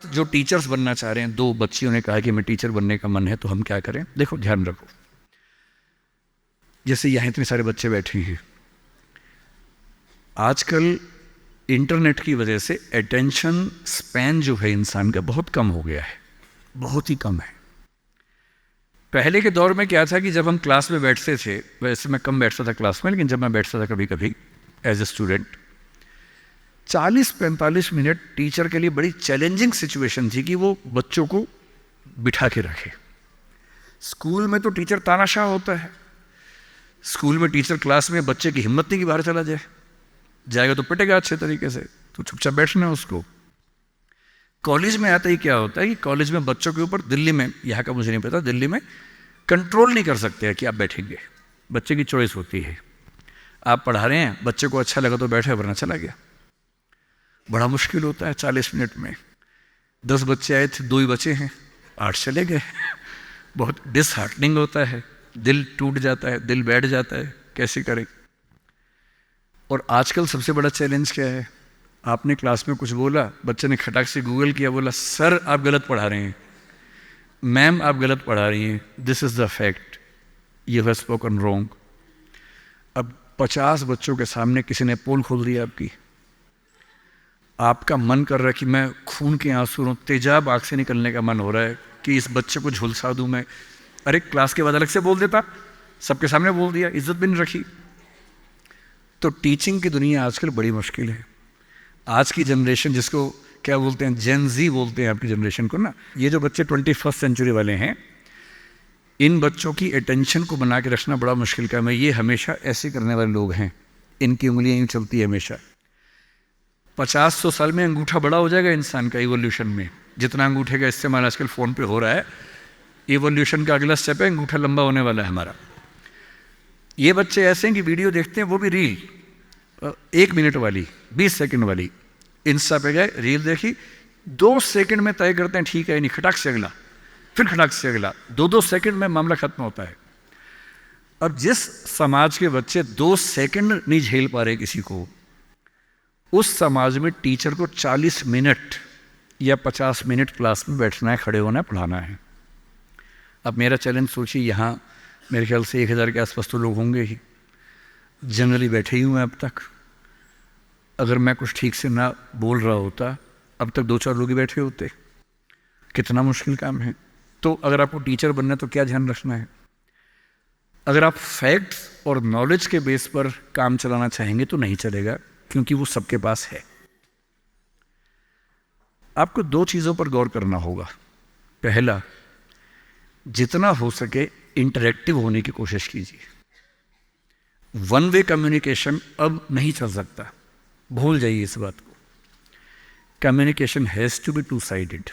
जो टीचर्स बनना चाह रहे हैं, 2 बच्चियों ने कहा कि मैं टीचर बनने का मन है, तो हम क्या करें? देखो, ध्यान रखो, जैसे यहाँ इतने सारे बच्चे बैठे हैं, आजकल इंटरनेट की वजह से अटेंशन स्पैन जो है इंसान का बहुत कम हो गया है, बहुत ही कम है। पहले के दौर में क्या था कि जब हम क्लास में बैठते थे, वैसे मैं कम बैठता था क्लास में, लेकिन जब मैं बैठता था कभी कभी as a student, 40-45 minute teacher के लिए बड़ी चैलेंजिंग सिचुएशन थी कि वो बच्चों को बिठा के रखे। स्कूल में तो टीचर तानाशाह होता है, स्कूल में टीचर क्लास में बच्चे की हिम्मत नहीं कि बाहर चला जाए, जाएगा तो पिटेगा अच्छे तरीके से, तो चुपचाप बैठना है उसको। कॉलेज में आता ही क्या होता है कि कॉलेज में बच्चों के ऊपर, दिल्ली में, यहाँ का मुझे नहीं पता, दिल्ली में कंट्रोल नहीं कर सकते हैं कि आप बैठेंगे, बच्चे की चॉइस होती है। आप पढ़ा रहे हैं, बच्चे को अच्छा लगा तो बैठे, वरना चला गया। बड़ा मुश्किल होता है 40 मिनट में। 10 बच्चे आए थे, 2 ही बचे हैं, 8 चले गए। बहुत डिसहार्टनिंग होता है, दिल टूट जाता है, दिल बैठ जाता है, कैसे करें। और आजकल सबसे बड़ा चैलेंज क्या है? आपने क्लास में कुछ बोला, बच्चे ने खटाक से गूगल किया, बोला सर आप गलत पढ़ा रहे हैं, मैम आप गलत पढ़ा रही हैं, this is the fact, you have spoken wrong. अब 50 बच्चों के सामने किसी ने पोल खोल दिया आपकी, आपका मन कर रहा है कि मैं खून के आंसू रो, तेजाब आँख से निकलने का मन हो रहा है कि इस बच्चे को झुलसा दूं मैं। अरे क्लास के बाद अलग से बोल देता, सबके सामने बोल दिया, इज्जत भी नहीं रखी। तो टीचिंग की दुनिया आजकल बड़ी मुश्किल है। आज की जनरेशन, जिसको क्या बोलते हैं, जेन ज़ी बोलते हैं आपकी जनरेशन को ना, ये जो बच्चे 21st सेंचुरी वाले हैं, इन बच्चों की अटेंशन को बना के रखना बड़ा मुश्किल काम है। ये हमेशा ऐसे करने वाले लोग हैं, इनकी उंगलियां यूँ चलती है हमेशा। 50-100 साल में अंगूठा बड़ा हो जाएगा इंसान का इवोल्यूशन में, जितना अंगूठे का इस्तेमाल आजकल फ़ोन पे हो रहा है, इवोल्यूशन का अगला स्टेप है, अंगूठा लंबा होने वाला है हमारा। ये बच्चे ऐसे हैं कि वीडियो देखते हैं, वो भी रील 1 मिनट वाली, 20 सेकंड वाली, इंस्टा पे गए, रील देखी, 2 सेकंड में तय करते हैं ठीक है नहीं, खटाक से अगला, फिर खटाक से अगला, 2-2 सेकंड में मामला खत्म होता है। अब जिस समाज के बच्चे 2 सेकंड नहीं झेल पा रहे किसी को, उस समाज में टीचर को 40 मिनट या 50 मिनट क्लास में बैठना है, खड़े होना है, पढ़ाना है। अब मेरा चैलेंज सोचिए, यहाँ मेरे ख्याल से 1000 के आसपास तो लोग होंगे ही, जनरली बैठे ही हुए हैं अब तक। अगर मैं कुछ ठीक से ना बोल रहा होता, अब तक 2-4 लोग ही बैठे होते। कितना मुश्किल काम है। तो अगर आपको टीचर बनना है तो क्या ध्यान रखना है? अगर आप फैक्ट्स और नॉलेज के बेस पर काम चलाना चाहेंगे तो नहीं चलेगा, क्योंकि वो सबके पास है। आपको 2 चीज़ों पर गौर करना होगा। पहला, जितना हो सके इंटरैक्टिव होने की कोशिश कीजिए। वन वे कम्युनिकेशन अब नहीं चल सकता, भूल जाइए इस बात को। Communication has to be 2 sided.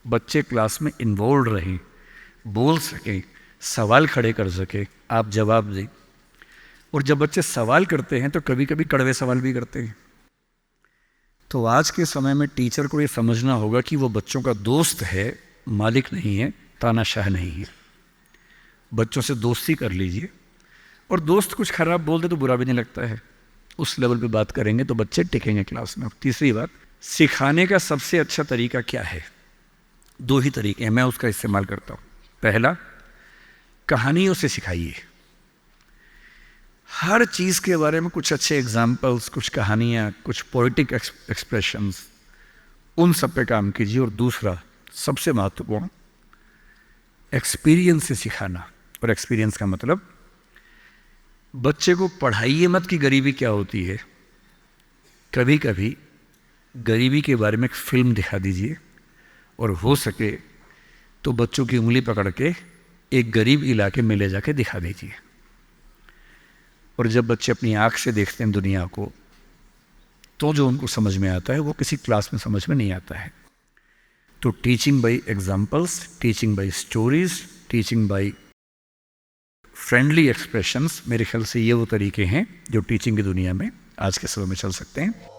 बच्चे क्लास में इन्वॉल्व रहें, बोल सकें, सवाल खड़े कर सकें, आप जवाब दें। और जब बच्चे सवाल करते हैं तो कभी कभी कड़वे सवाल भी करते हैं। तो आज के समय में टीचर को ये समझना होगा कि वो बच्चों का दोस्त है, मालिक नहीं है, तानाशाह नहीं है। बच्चों से दोस्ती कर लीजिए, और दोस्त कुछ खराब बोल दे तो बुरा भी नहीं लगता है, उस लेवल पे बात करेंगे तो बच्चे टिकेंगे क्लास में। तीसरी बात, सिखाने का सबसे अच्छा तरीका क्या है? 2 ही तरीके हैं, मैं उसका इस्तेमाल करता हूँ। पहला, कहानियों से सिखाइए। हर चीज़ के बारे में कुछ अच्छे एग्जाम्पल्स, कुछ कहानियाँ, कुछ पोइटिक एक्सप्रेशंस, उन सब पे काम कीजिए। और दूसरा, सबसे महत्वपूर्ण, एक्सपीरियंस से सिखाना। और एक्सपीरियंस का मतलब, बच्चे को पढ़ाइए मत कि गरीबी क्या होती है, कभी कभी गरीबी के बारे में एक फिल्म दिखा दीजिए, और हो सके तो बच्चों की उंगली पकड़ के एक गरीब इलाके में ले जाके दिखा दीजिए। और जब बच्चे अपनी आँख से देखते हैं दुनिया को, तो जो उनको समझ में आता है वो किसी क्लास में समझ में नहीं आता है। तो teaching bye examples, teaching bye stories, teaching bye friendly expressions, मेरे ख्याल से ये वो तरीके हैं जो टीचिंग की दुनिया में आज के समय में चल सकते हैं।